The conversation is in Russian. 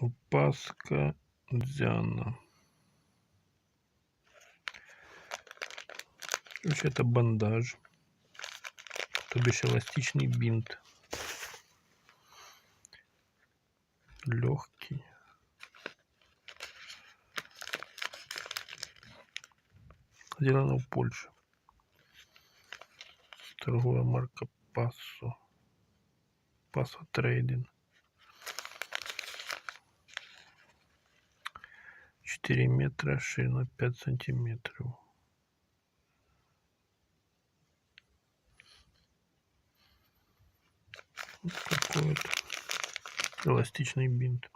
Опаска Дзяна. Короче, это бандаж, то бишь эластичный бинт. Легкий. Сделано в Польше. Торговая марка Passo. Passo Trading. 4 метра, ширина 5 сантиметров. Вот такой вот эластичный бинт.